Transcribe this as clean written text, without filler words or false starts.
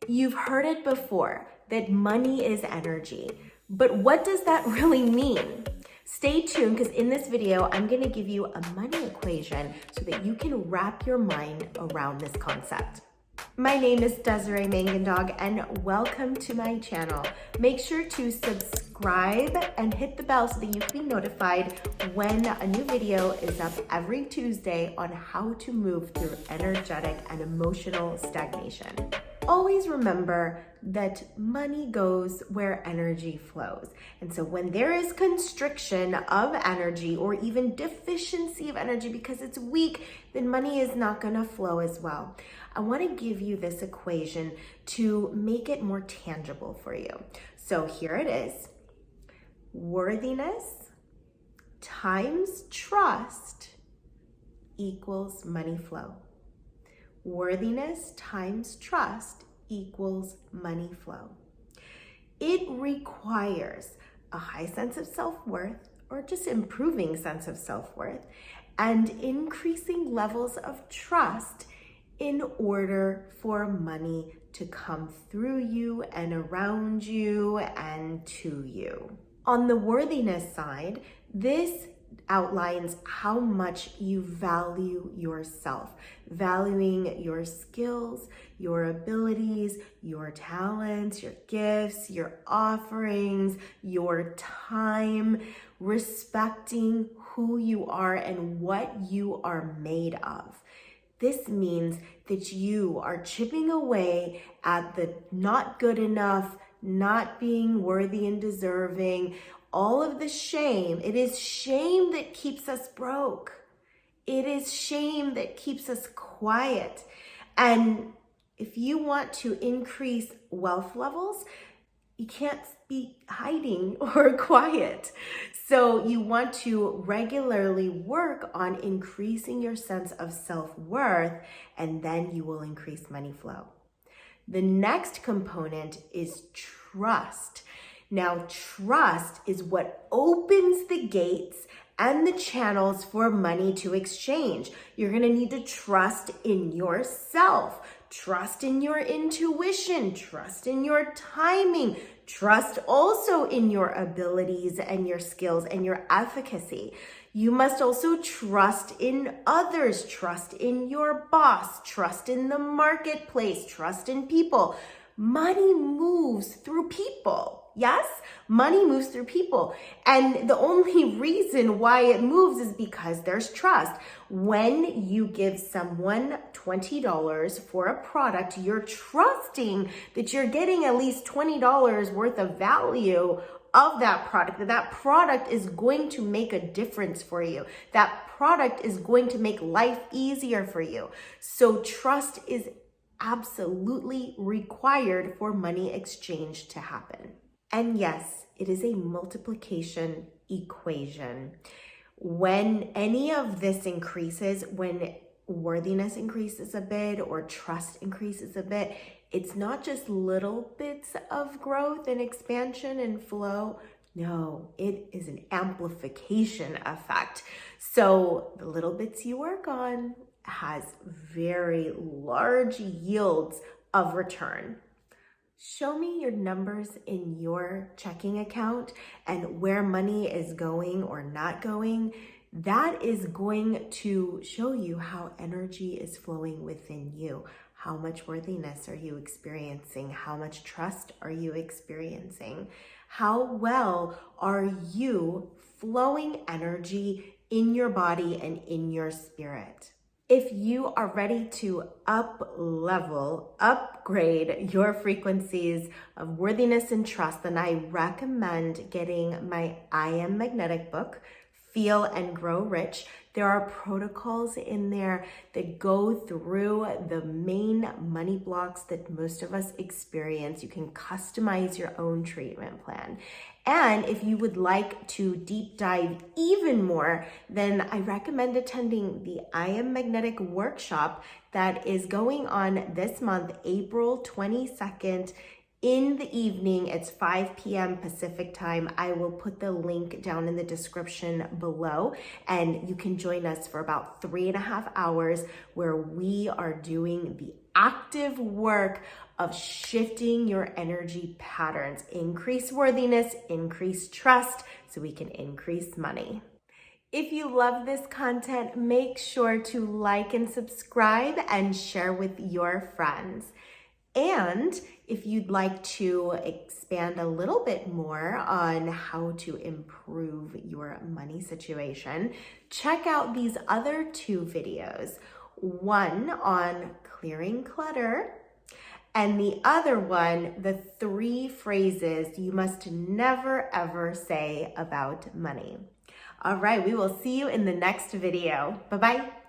You've heard it before that money is energy, but what does that really mean? Stay tuned because in this video, I'm going to give you a money equation so that you can wrap your mind around this concept. My name is Desiree Mangendog and welcome to my channel. Make sure to subscribe and hit the bell so that you can be notified when a new video is up every Tuesday on how to move through energetic and emotional stagnation. Always remember that money goes where energy flows. And so when there is constriction of energy or even deficiency of energy because it's weak, then money is not going to flow as well. I want to give you this equation to make it more tangible for you. So here it is. Worthiness times trust equals money flow. Worthiness times trust equals money flow. It requires a high sense of self-worth or just improving sense of self-worth and increasing levels of trust in order for money to come through you and around you and to you. On the worthiness side, this outlines how much you value yourself, valuing your skills, your abilities, your talents, your gifts, your offerings, your time, respecting who you are and what you are made of. This means that you are chipping away at the not good enough, not being worthy and deserving, all of the shame. It is shame that keeps us broke. It is shame that keeps us quiet. And if you want to increase wealth levels, you can't be hiding or quiet. So you want to regularly work on increasing your sense of self-worth, and then you will increase money flow. The next component is trust. Now, trust is what opens the gates and the channels for money to exchange. You're going to need to trust in yourself, trust in your intuition, trust in your timing, trust also in your abilities and your skills and your efficacy. You must also trust in others, trust in your boss, trust in the marketplace, trust in people. Money moves through people. Yes, money moves through people. And the only reason why it moves is because there's trust. When you give someone $20 for a product, you're trusting that you're getting at least $20 worth of value of that product, that product is going to make a difference for you. That product is going to make life easier for you. So trust is absolutely required for money exchange to happen. And yes, it is a multiplication equation. When any of this increases, when worthiness increases a bit or trust increases a bit, it's not just little bits of growth and expansion and flow. No, it is an amplification effect. So the little bits you work on has very large yields of return. Show me your numbers in your checking account and where money is going or not going. That is going to show you how energy is flowing within you. How much worthiness are you experiencing? How much trust are you experiencing? How well are you flowing energy in your body and in your spirit? If you are ready to upgrade your frequencies of worthiness and trust, then I recommend getting my I Am Magnetic book, Feel and Grow Rich. There are protocols in there that go through the main money blocks that most of us experience. You can customize your own treatment plan. And if you would like to deep dive even more, then I recommend attending the I Am Magnetic workshop that is going on this month, April 22nd. In the evening, it's 5 p.m. Pacific time. I will put the link down in the description below, and you can join us for about 3.5 hours where we are doing the active work of shifting your energy patterns. Increase worthiness, increase trust, so we can increase money. If you love this content, make sure to like and subscribe and share with your friends. And if you'd like to expand a little bit more on how to improve your money situation, check out these other 2 videos. One on clearing clutter, and the other one, the 3 phrases you must never ever say about money. All right, we will see you in the next video. Bye-bye.